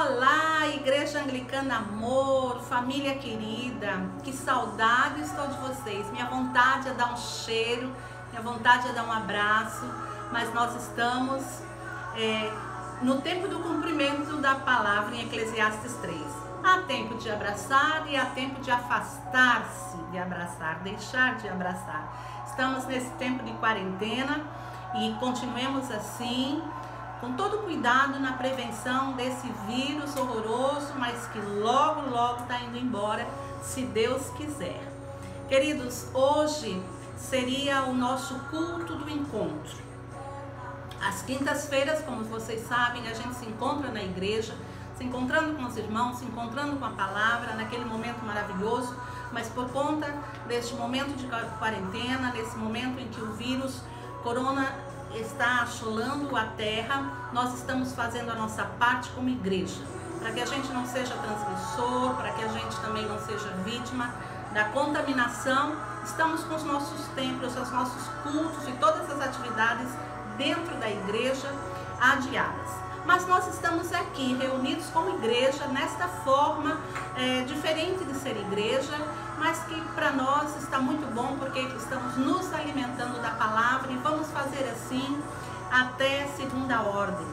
Olá, Igreja Anglicana Amor, família querida, que saudade estou de vocês. Minha vontade é dar um cheiro, minha vontade é dar um abraço, mas nós estamos no tempo do cumprimento da palavra em Eclesiastes 3. Há tempo de abraçar e há tempo de afastar-se de abraçar, deixar de abraçar. Estamos nesse tempo de quarentena e continuemos assim, com todo cuidado na prevenção desse vírus horroroso, mas que logo, logo está indo embora, se Deus quiser. Queridos, hoje seria o nosso culto do encontro. Às quintas-feiras, como vocês sabem, a gente se encontra na igreja, se encontrando com os irmãos, se encontrando com a palavra, naquele momento maravilhoso, mas por conta deste momento de quarentena, nesse momento em que o vírus corona está assolando a terra, nós estamos fazendo a nossa parte como igreja, para que a gente não seja transmissor, para que a gente também não seja vítima da contaminação. Estamos com os nossos templos, os nossos cultos e todas as atividades dentro da igreja adiadas. Mas nós estamos aqui reunidos como igreja, nesta forma diferente de ser igreja, mas que para nós está muito bom, porque estamos nos alimentando da palavra e vamos fazer assim até segunda ordem.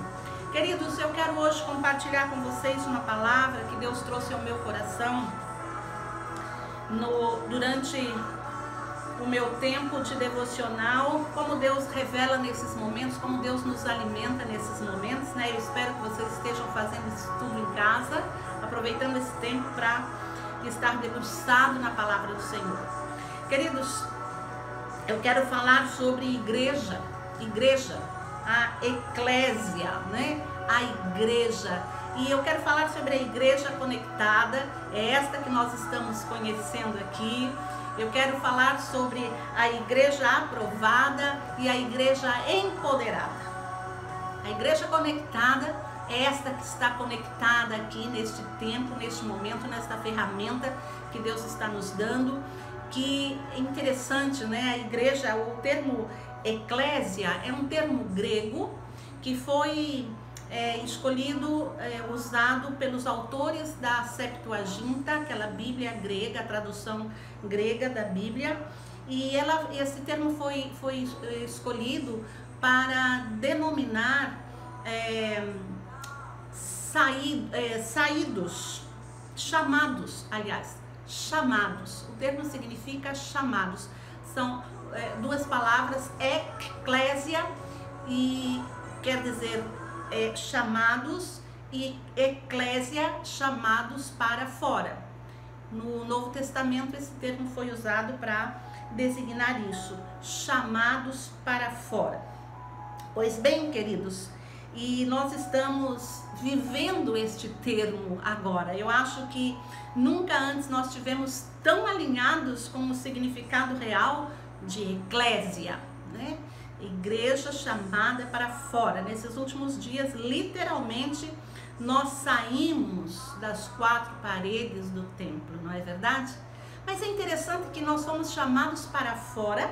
Queridos, eu quero hoje compartilhar com vocês uma palavra que Deus trouxe ao meu coração durante o meu tempo de devocional, como Deus revela nesses momentos, como Deus nos alimenta nesses momentos, né? Eu espero que vocês estejam fazendo isso tudo em casa, aproveitando esse tempo para estar debruçado na palavra do Senhor. Queridos, eu quero falar sobre igreja, a eclésia, né? A igreja. E eu quero falar sobre a igreja conectada, é esta que nós estamos conhecendo aqui. Eu quero falar sobre a igreja aprovada e a igreja empoderada. A igreja conectada é esta que está conectada aqui neste tempo, neste momento, nesta ferramenta que Deus está nos dando. Que é interessante, né? A igreja, o termo eclésia é um termo grego que foi usado pelos autores da Septuaginta, aquela Bíblia grega, a tradução grega da Bíblia, e esse termo foi escolhido para denominar saídos, chamados, aliás, chamados. O termo significa chamados. São duas palavras, eclésia, e quer dizer chamados, e eclésia, chamados para fora. No Novo Testamento esse termo foi usado para designar isso, chamados para fora. Pois bem, queridos, e nós estamos vivendo este termo agora. Eu acho que nunca antes nós tivemos tão alinhados com o significado real de eclésia, né? Igreja chamada para fora. Nesses últimos dias, literalmente, nós saímos das quatro paredes do templo, não é verdade? Mas é interessante que nós somos chamados para fora,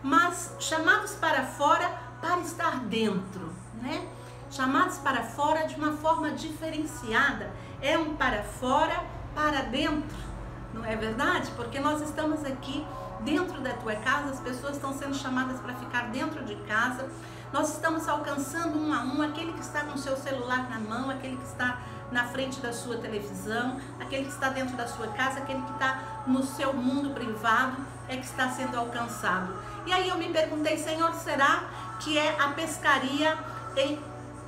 mas chamados para fora para estar dentro, né? Chamados para fora de uma forma diferenciada. É um para fora, para dentro, não é verdade? Porque nós estamos aqui dentro da tua casa, as pessoas estão sendo chamadas para ficar dentro de casa. Nós estamos alcançando um a um, aquele que está com o seu celular na mão, aquele que está na frente da sua televisão, aquele que está dentro da sua casa, aquele que está no seu mundo privado, é que está sendo alcançado. E aí eu me perguntei, Senhor, será que é a pescaria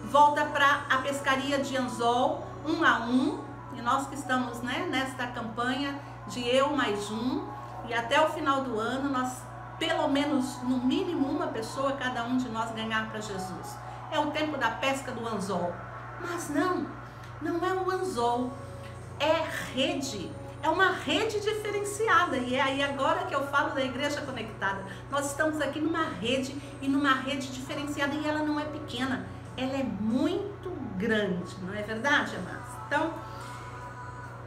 volta para a pescaria de anzol, um a um, e nós que estamos, né, nesta campanha de eu mais um, e até o final do ano nós, pelo menos, no mínimo uma pessoa, cada um de nós ganhar para Jesus. É o tempo da pesca do anzol. Mas não é o anzol, é rede, é uma rede diferenciada. E é aí agora que eu falo da igreja conectada. Nós estamos aqui numa rede, e numa rede diferenciada, e ela não é pequena, ela é muito grande, não é verdade, amados? Então,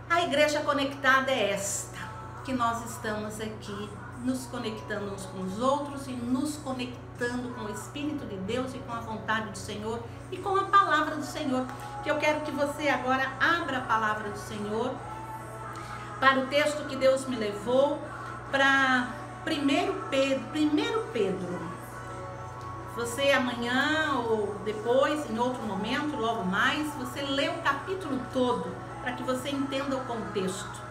a igreja conectada é esta, que nós estamos aqui nos conectando uns com os outros e nos conectando conectando com o Espírito de Deus e com a vontade do Senhor e com a palavra do Senhor. Que eu quero que você agora abra a palavra do Senhor para o texto que Deus me levou, para 1 Pedro. Você amanhã ou depois, em outro momento, logo mais, você lê o capítulo todo, para que você entenda o contexto.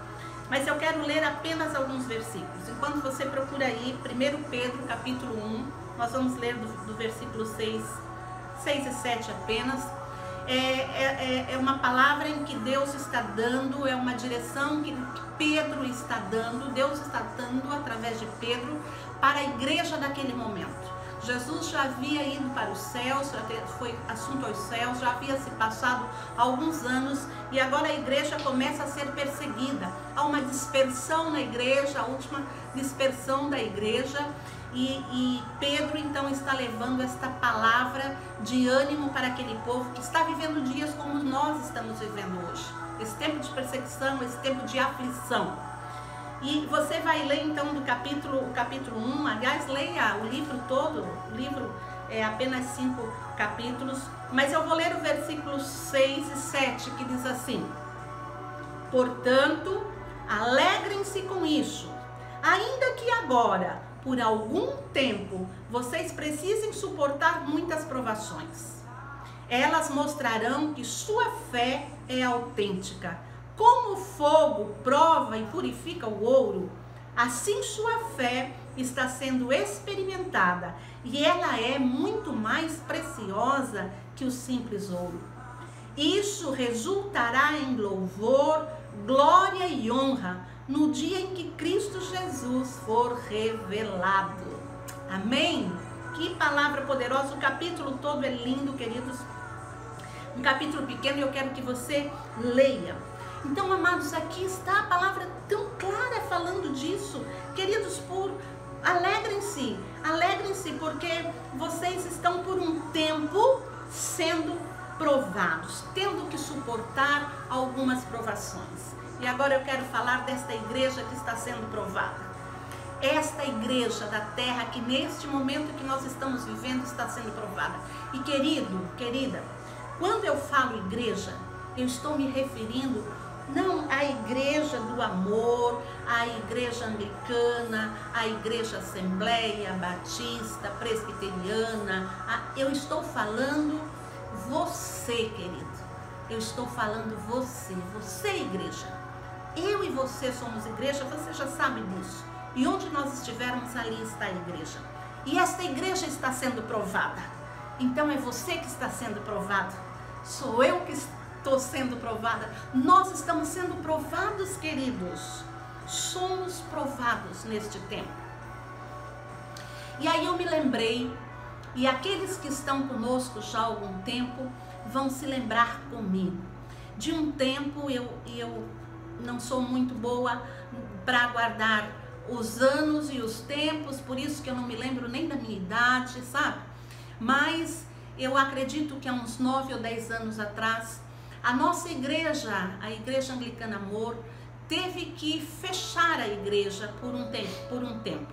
Mas eu quero ler apenas alguns versículos. Enquanto você procura aí, 1 Pedro, capítulo 1, nós vamos ler do versículo 6 e 7 apenas. É uma palavra em que Deus está dando, é uma direção que Pedro está dando, Deus está dando através de Pedro para a igreja daquele momento. Jesus já havia ido para os céus, já foi assunto aos céus, já havia se passado alguns anos e agora a igreja começa a ser perseguida. Há uma dispersão na igreja, a última dispersão da igreja, e Pedro então está levando esta palavra de ânimo para aquele povo que está vivendo dias como nós estamos vivendo hoje. Esse tempo de perseguição, esse tempo de aflição. E você vai ler então do capítulo 1, aliás, leia o livro todo, o livro é apenas 5 capítulos, mas eu vou ler o versículo 6 e 7, que diz assim: portanto, alegrem-se com isso, ainda que agora, por algum tempo, vocês precisem suportar muitas provações. Elas mostrarão que sua fé é autêntica. Como o fogo prova e purifica o ouro, assim sua fé está sendo experimentada e ela é muito mais preciosa que o simples ouro. Isso resultará em louvor, glória e honra no dia em que Cristo Jesus for revelado. Amém? Que palavra poderosa! O capítulo todo é lindo, queridos. Um capítulo pequeno e eu quero que você leia. Então, amados, aqui está a palavra tão clara falando disso. Queridos, alegrem-se, porque vocês estão por um tempo sendo provados, tendo que suportar algumas provações. E agora eu quero falar desta igreja que está sendo provada. Esta igreja da terra que neste momento que nós estamos vivendo está sendo provada. E querida, quando eu falo igreja, eu estou me referindo não à igreja do amor, à igreja anglicana, à igreja assembleia, batista, presbiteriana. Eu estou falando você, querido. Eu estou falando você igreja. Eu e você somos igreja, você já sabe disso. E onde nós estivermos, ali está a igreja. E esta igreja está sendo provada. Então é você que está sendo provado. Sou eu que estou sendo provada. Nós estamos sendo provados, queridos. Somos provados neste tempo. E aí eu me lembrei, e aqueles que estão conosco já há algum tempo vão se lembrar comigo de um tempo. Eu não sou muito boa para guardar os anos e os tempos, por isso que eu não me lembro nem da minha idade, sabe? Mas eu acredito que há uns 9 ou 10 anos atrás, a nossa igreja, a Igreja Anglicana Amor, teve que fechar a igreja por um tempo.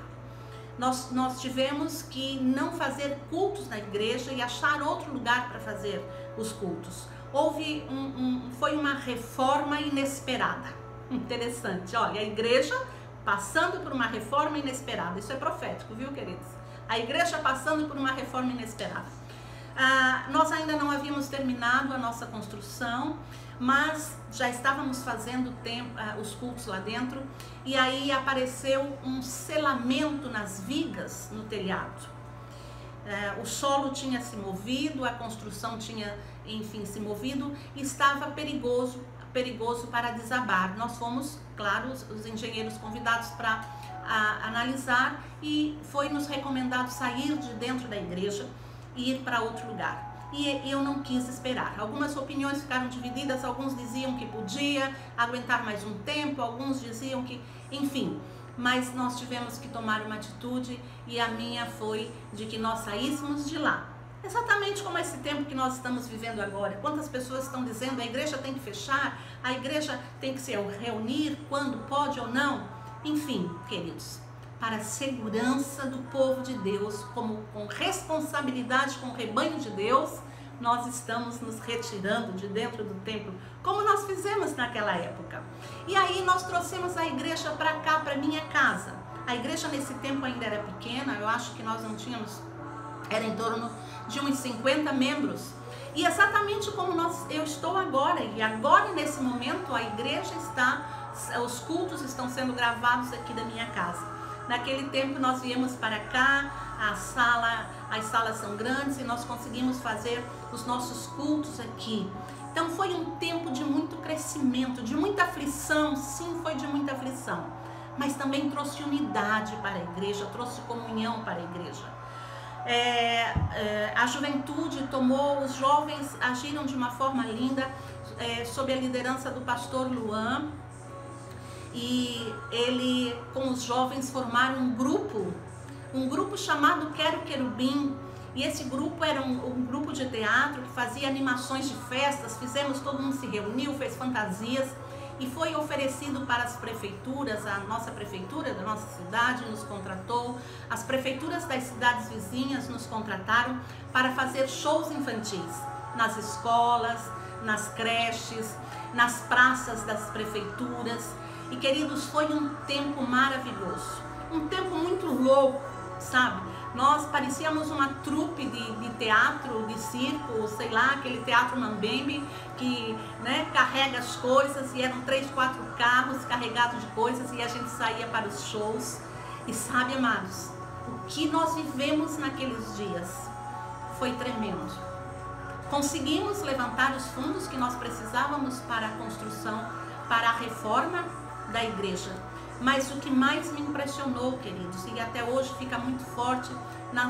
Nós tivemos que não fazer cultos na igreja e achar outro lugar para fazer os cultos. Foi uma reforma inesperada. Interessante, olha, a igreja passando por uma reforma inesperada. Isso é profético, viu, queridos? A igreja passando por uma reforma inesperada. Nós ainda não havíamos terminado a nossa construção, mas já estávamos fazendo os cultos lá dentro, e aí apareceu um selamento nas vigas no telhado. O solo tinha se movido, a construção tinha, enfim, se movido, e estava perigoso para desabar. Nós fomos, claro, os engenheiros convidados para analisar, e foi nos recomendado sair de dentro da igreja e ir para outro lugar. E eu não quis esperar. Algumas opiniões ficaram divididas, alguns diziam que podia aguentar mais um tempo, alguns diziam que, enfim, mas nós tivemos que tomar uma atitude, e a minha foi de que nós saíssemos de lá. Exatamente como esse tempo que nós estamos vivendo agora. Quantas pessoas estão dizendo a igreja tem que fechar, a igreja tem que se reunir quando pode ou não. Enfim, queridos, para a segurança do povo de Deus, como com responsabilidade com o rebanho de Deus, nós estamos nos retirando de dentro do templo, como nós fizemos naquela época. E aí nós trouxemos a igreja para cá, para minha casa. A igreja nesse tempo ainda era pequena, eu acho que nós não tínhamos, era em torno de uns 50 membros. E exatamente como eu estou agora, e agora nesse momento a igreja os cultos estão sendo gravados aqui da minha casa. Naquele tempo nós viemos para cá, as salas são grandes e nós conseguimos fazer os nossos cultos aqui. Então foi um tempo de muito crescimento, de muita aflição, sim, foi de muita aflição. Mas também trouxe unidade para a igreja, trouxe comunhão para a igreja. A juventude tomou, os jovens agiram de uma forma linda, sob a liderança do pastor Luan. E ele, com os jovens, formaram um grupo chamado Quero Querubim. E esse grupo era um grupo de teatro que fazia animações de festas. Todo mundo se reuniu, fez fantasias e foi oferecido para as prefeituras. A nossa prefeitura da nossa cidade nos contratou, as prefeituras das cidades vizinhas nos contrataram para fazer shows infantis nas escolas, nas creches, nas praças das prefeituras. E queridos, foi um tempo maravilhoso, um tempo muito louco, sabe? Nós parecíamos uma trupe de teatro, de circo, sei lá, aquele teatro Mambembe que, né, carrega as coisas, e eram 3, 4 carros carregados de coisas e a gente saía para os shows. E sabe, amados, o que nós vivemos naqueles dias foi tremendo. Conseguimos levantar os fundos que nós precisávamos para a construção, para a reforma da igreja. Mas o que mais me impressionou, queridos, e até hoje fica muito forte na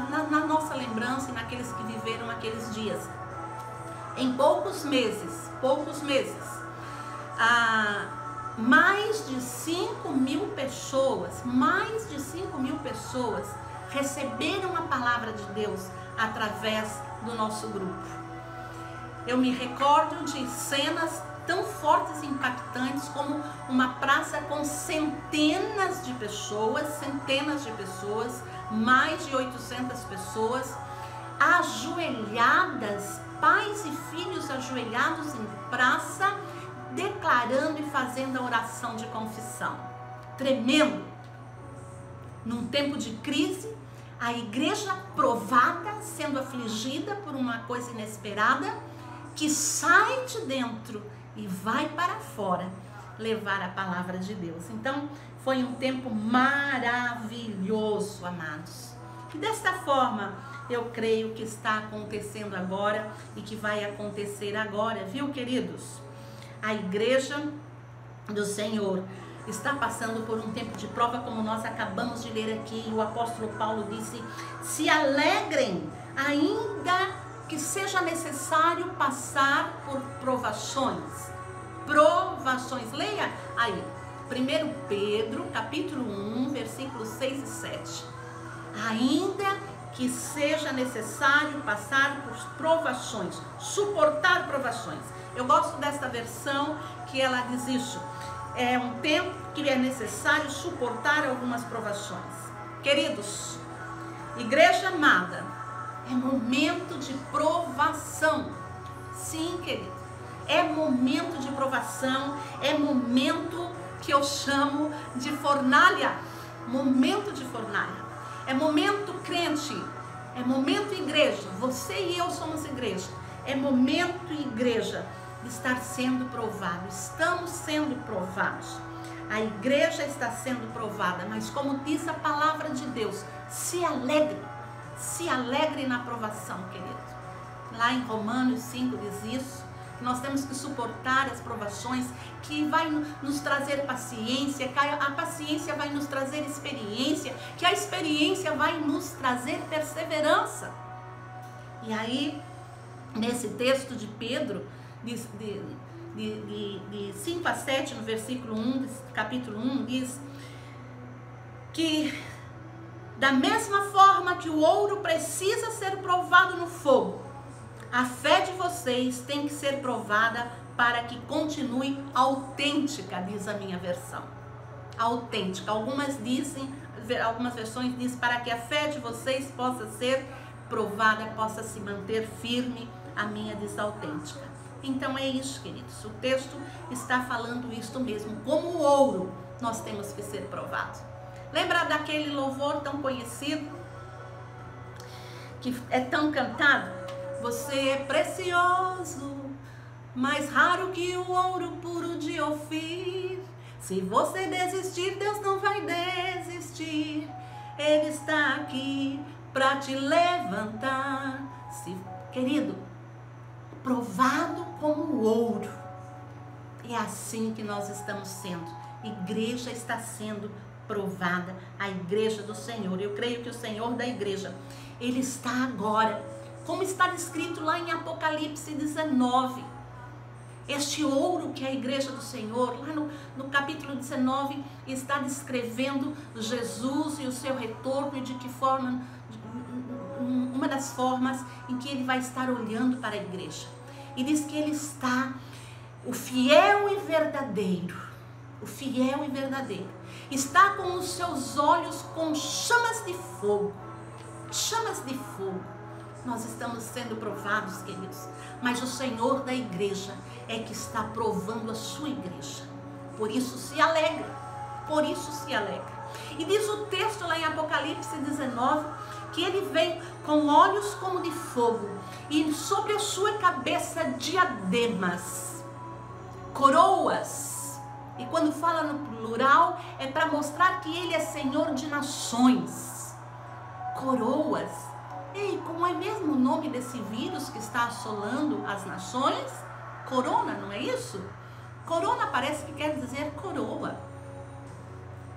nossa lembrança e naqueles que viveram aqueles dias, em poucos meses, mais de 5.000 pessoas receberam a palavra de Deus através do nosso grupo. Eu me recordo de cenas tão fortes e impactantes como uma praça com centenas de pessoas, mais de 800 pessoas, ajoelhadas, pais e filhos ajoelhados em praça, declarando e fazendo a oração de confissão. Tremendo! Num tempo de crise, a igreja provada, sendo afligida por uma coisa inesperada, que sai de dentro e vai para fora levar a palavra de Deus. Então, foi um tempo maravilhoso, amados. E desta forma, eu creio que está acontecendo agora e que vai acontecer agora, viu, queridos? A igreja do Senhor está passando por um tempo de prova, como nós acabamos de ler aqui. O apóstolo Paulo disse: se alegrem, ainda que seja necessário passar por provações. Leia aí, 1 Pedro, capítulo 1, versículos 6 e 7. Ainda que seja necessário passar por provações, suportar provações. Eu gosto desta versão que ela diz isso. É um tempo que é necessário suportar algumas provações. Queridos, igreja amada, é momento de provação. Sim, querido. É momento de provação. É momento que eu chamo de fornalha. Momento de fornalha. É momento, crente. É momento, igreja. Você e eu somos igreja. É momento, igreja, de estar sendo provado. Estamos sendo provados. A igreja está sendo provada. Mas como diz a palavra de Deus, se alegre. Se alegre na provação, querido. Lá em Romanos 5 diz isso. Nós temos que suportar as provações, que vai nos trazer paciência, que a paciência vai nos trazer experiência, que a experiência vai nos trazer perseverança. E aí, nesse texto de Pedro, de 5 a 7, no versículo 1, capítulo 1, diz que da mesma forma que o ouro precisa ser provado no fogo, a fé de vocês tem que ser provada para que continue autêntica, diz a minha versão. Autêntica. Algumas dizem algumas versões diz, para que a fé de vocês possa ser provada, possa se manter firme, a minha diz autêntica. Então é isso, queridos, o texto está falando isto mesmo, como o ouro nós temos que ser provados. Lembra daquele louvor tão conhecido, que é tão cantado? Você é precioso, mais raro que o ouro puro de Ofir. Se você desistir, Deus não vai desistir. Ele está aqui para te levantar. Querido, provado como ouro. É assim que nós estamos sendo. A igreja está sendo provada, a igreja do Senhor. Eu creio que o Senhor da igreja, Ele está agora, como está descrito lá em Apocalipse 19. Este ouro que é a igreja do Senhor, lá no capítulo 19, está descrevendo Jesus e o seu retorno e de que forma, uma das formas em que Ele vai estar olhando para a igreja. E diz que Ele está, o fiel e verdadeiro, está com os seus olhos com chamas de fogo. Nós estamos sendo provados, queridos, mas o Senhor da igreja é que está provando a sua igreja. Por isso se alegra. E diz o texto lá em Apocalipse 19, que Ele vem com olhos como de fogo, e sobre a sua cabeça diademas, coroas. E quando fala no plural, é para mostrar que Ele é Senhor de nações. Coroas. Ei, como é mesmo o nome desse vírus que está assolando as nações? Corona, não é isso? Corona parece que quer dizer coroa.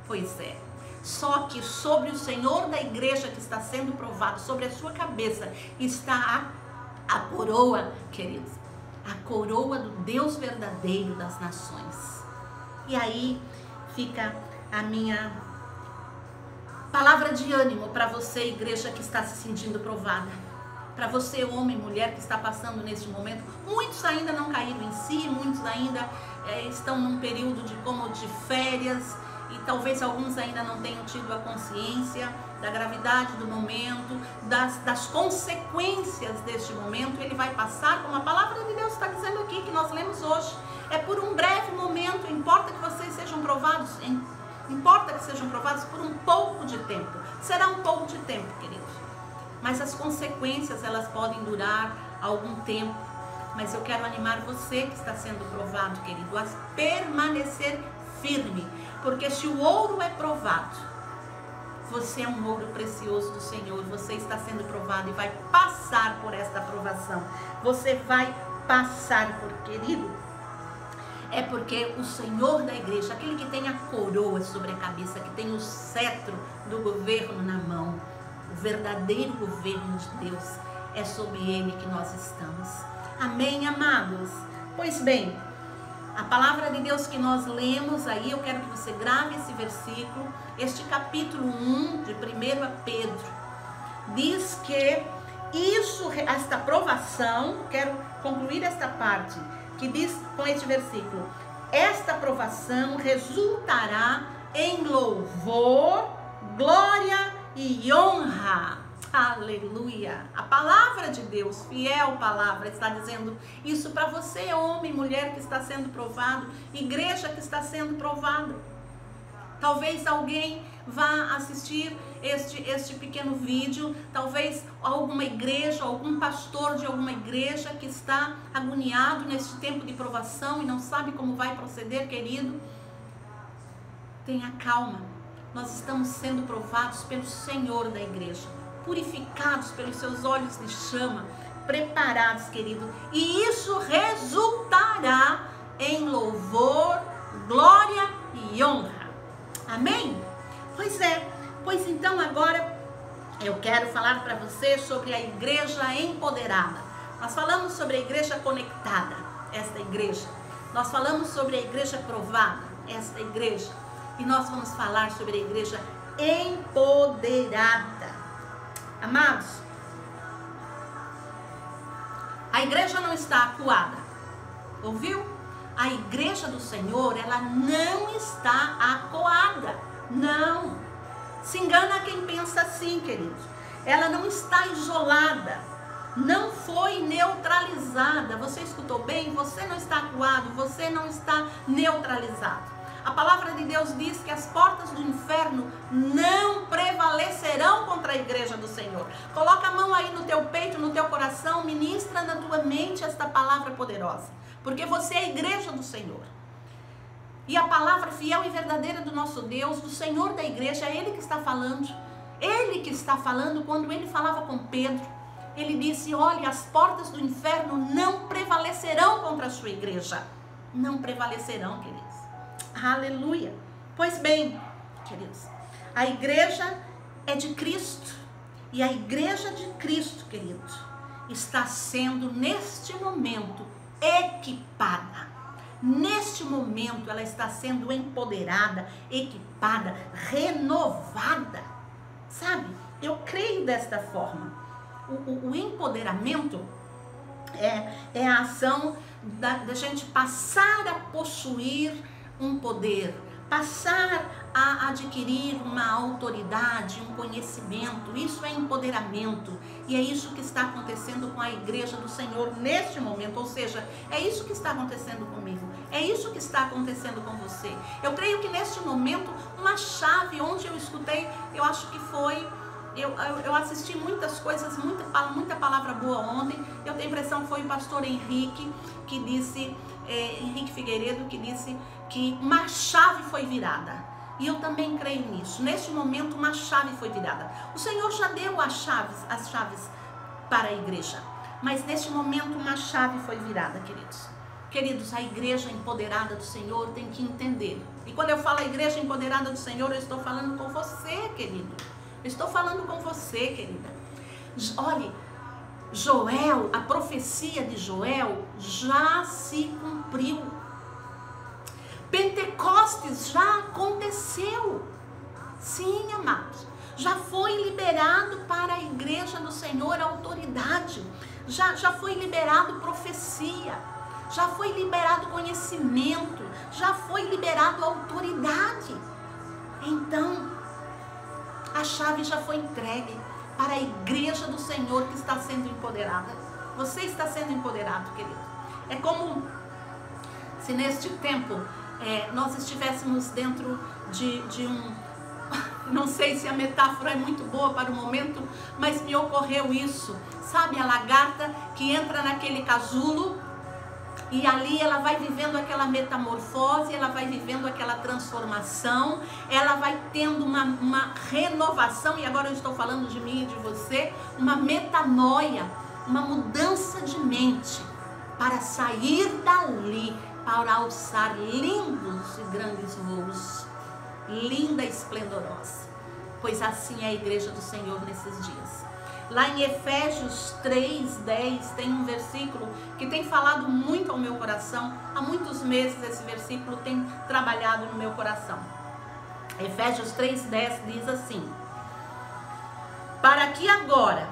Pois é. Só que sobre o Senhor da igreja que está sendo provado, sobre a sua cabeça, está a coroa, queridos. A coroa do Deus verdadeiro das nações. E aí fica a minha palavra de ânimo para você, igreja que está se sentindo provada. Para você, homem e mulher que está passando neste momento. Muitos ainda não caíram em si, muitos ainda estão num período de férias. E talvez alguns ainda não tenham tido a consciência da gravidade do momento, das consequências deste momento. Ele vai passar, como a palavra de Deus está dizendo aqui, que nós lemos hoje. É por um breve momento, importa que vocês sejam provados, importa que sejam provados por um pouco de tempo. Será um pouco de tempo, queridos. Mas as consequências, elas podem durar algum tempo. Mas eu quero animar você que está sendo provado, querido, a permanecer firme. Porque se o ouro é provado, você é um ouro precioso do Senhor. Você está sendo provado e vai passar por esta provação. Você vai passar, querido. É porque o Senhor da igreja, aquele que tem a coroa sobre a cabeça, que tem o cetro do governo na mão, o verdadeiro governo de Deus, é sobre ele que nós estamos. Amém, amados? Pois bem, a palavra de Deus que nós lemos aí, eu quero que você grave esse versículo, este capítulo 1 de 1 Pedro, diz que esta provação, quero concluir esta parte, que diz com este versículo, esta provação resultará em louvor, glória e honra. Aleluia! A palavra de Deus, fiel palavra, está dizendo isso para você, homem, mulher que está sendo provado, igreja que está sendo provada. Talvez alguém vá assistir este pequeno vídeo, talvez alguma igreja, algum pastor de alguma igreja que está agoniado neste tempo de provação e não sabe como vai proceder, querido. Tenha calma, nós estamos sendo provados pelo Senhor da igreja, purificados pelos seus olhos de chama, preparados, querido, e isso resultará em louvor, glória e honra. Amém? Pois é, pois então agora eu quero falar para você sobre a igreja empoderada. Nós falamos sobre a igreja conectada, esta igreja. Nós falamos sobre a igreja provada, esta igreja. E nós vamos falar sobre a igreja empoderada. Amados, a igreja não está acuada, ouviu? A igreja do Senhor, ela não está acuada, não. Se engana quem pensa assim, queridos. Ela não está isolada, não foi neutralizada. Você escutou bem? Você não está acuado, você não está neutralizado. A palavra de Deus diz que as portas do inferno não prevalecerão contra a igreja do Senhor. Coloca a mão aí no teu peito, no teu coração, ministra na tua mente esta palavra poderosa, porque você é a igreja do Senhor. E a palavra fiel e verdadeira do nosso Deus, do Senhor da igreja, é Ele que está falando. Ele que está falando. Quando Ele falava com Pedro, Ele disse: olha, as portas do inferno não prevalecerão contra a sua igreja. Não prevalecerão, queridos. Aleluia. Pois bem, queridos, a igreja é de Cristo. E a igreja de Cristo, queridos, está sendo neste momento equipada. Neste momento ela está sendo empoderada, equipada, renovada. Sabe? Eu creio desta forma. O empoderamento é a ação da gente passar a possuir um poder, passar a adquirir uma autoridade, um conhecimento. Isso é empoderamento. E é isso que está acontecendo com a igreja do Senhor neste momento. Ou seja, é isso que está acontecendo comigo. É isso que está acontecendo com você. Eu creio que neste momento, uma chave onde eu escutei, eu acho que foi... Eu assisti muitas coisas, muita palavra boa ontem. Eu tenho a impressão que foi o pastor Henrique que disse, Henrique Figueiredo, que disse que uma chave foi virada. E eu também creio nisso. Neste momento, uma chave foi virada. O Senhor já deu as chaves para a igreja. Mas neste momento, uma chave foi virada, queridos. Queridos, a igreja empoderada do Senhor tem que entender. E quando eu falo a igreja empoderada do Senhor, eu estou falando com você, querido. Eu estou falando com você, querida. Olhe, Joel, a profecia de Joel já se cumpriu. Pentecostes já aconteceu. Sim, amados. Já foi liberado para a igreja do Senhor a autoridade. Já foi liberado profecia. Já foi liberado conhecimento. Já foi liberado autoridade. Então, a chave já foi entregue para a igreja do Senhor que está sendo empoderada. Você está sendo empoderado, querido. É como se neste tempo nós estivéssemos dentro de um... Não sei se a metáfora é muito boa para o momento, mas me ocorreu isso. Sabe a lagarta que entra naquele casulo e ali ela vai vivendo aquela metamorfose, ela vai vivendo aquela transformação, ela vai tendo uma renovação, e agora eu estou falando de mim e de você, uma metanoia, uma mudança de mente, para sair dali, para alçar lindos e grandes voos, linda e esplendorosa, pois assim é a igreja do Senhor nesses dias. Lá em Efésios 3:10 tem um versículo que tem falado muito ao meu coração. Há muitos meses esse versículo tem trabalhado no meu coração. Efésios 3:10 diz assim: para que agora,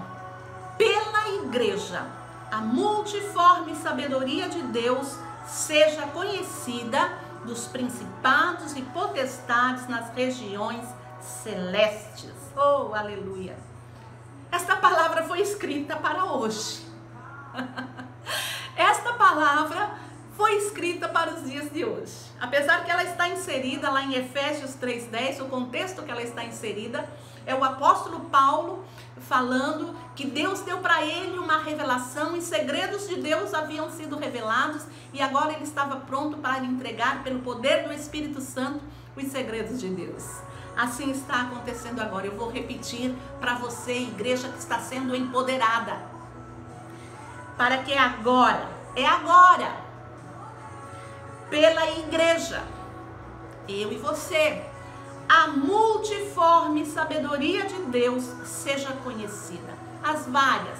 pela igreja, a multiforme sabedoria de Deus seja conhecida dos principados e potestades nas regiões celestes. Oh, aleluia! Esta palavra foi escrita para hoje. Esta palavra foi escrita para os dias de hoje. Apesar que ela está inserida lá em Efésios 3:10, o contexto que ela está inserida é o apóstolo Paulo falando que Deus deu para ele uma revelação e segredos de Deus haviam sido revelados e agora ele estava pronto para entregar pelo poder do Espírito Santo os segredos de Deus. Assim está acontecendo agora. Eu vou repetir para você, igreja que está sendo empoderada. Para que agora, pela igreja, eu e você, a multiforme sabedoria de Deus seja conhecida. As várias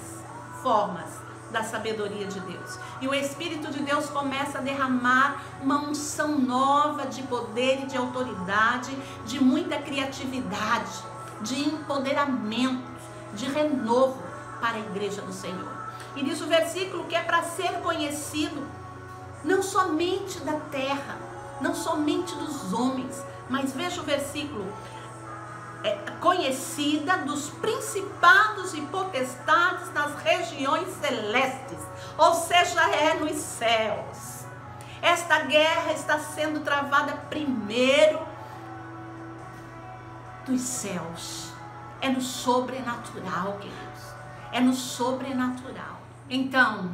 formas da sabedoria de Deus. E o Espírito de Deus começa a derramar uma unção nova de poder e de autoridade, de muita criatividade, de empoderamento, de renovo para a igreja do Senhor. E diz o versículo que é para ser conhecido não somente da terra, não somente dos homens, mas veja o versículo, conhecida dos principados e potestades nas regiões celestes, ou seja, é nos céus. Esta guerra está sendo travada primeiro dos céus. É no sobrenatural, queridos. É no sobrenatural. Então,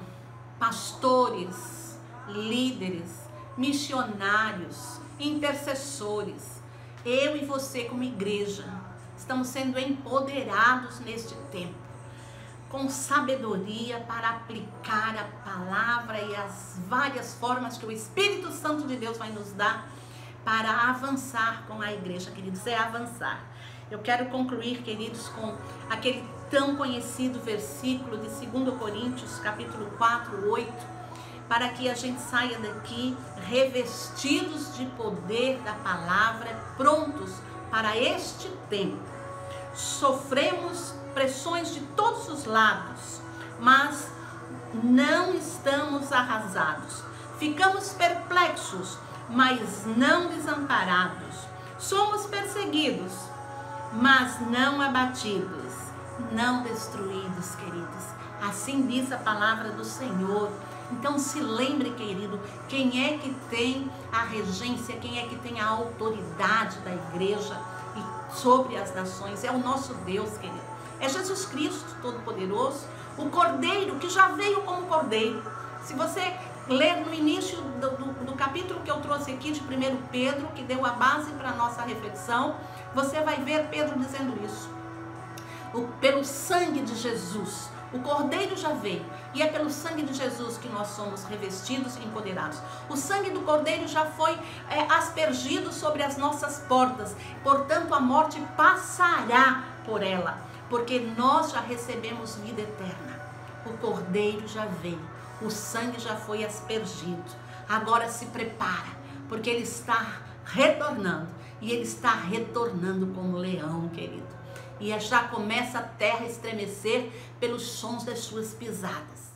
pastores, líderes, missionários, intercessores, eu e você como igreja, estamos sendo empoderados neste tempo, com sabedoria para aplicar a palavra e as várias formas que o Espírito Santo de Deus vai nos dar para avançar com a igreja, queridos, é avançar. Eu quero concluir, queridos, com aquele tão conhecido versículo de 2 Coríntios, capítulo 4, 8, para que a gente saia daqui revestidos de poder da palavra, prontos para este tempo. Sofremos pressões de todos os lados, mas não estamos arrasados. Ficamos perplexos, mas não desamparados. Somos perseguidos, mas não abatidos, não destruídos, queridos. Assim diz a palavra do Senhor. Então se lembre, querido, quem é que tem a regência, quem é que tem a autoridade da igreja e sobre as nações? É o nosso Deus, querido. É Jesus Cristo Todo-Poderoso, o Cordeiro, que já veio como Cordeiro. Se você ler no início do capítulo que eu trouxe aqui de 1 Pedro, que deu a base para a nossa reflexão, você vai ver Pedro dizendo isso. Pelo sangue de Jesus, o Cordeiro já veio, e é pelo sangue de Jesus que nós somos revestidos e empoderados. O sangue do Cordeiro já foi aspergido sobre as nossas portas, portanto a morte passará por ela, porque nós já recebemos vida eterna. O Cordeiro já veio, o sangue já foi aspergido. Agora se prepara, porque ele está retornando, e ele está retornando como leão, querido. E já começa a terra a estremecer pelos sons das suas pisadas.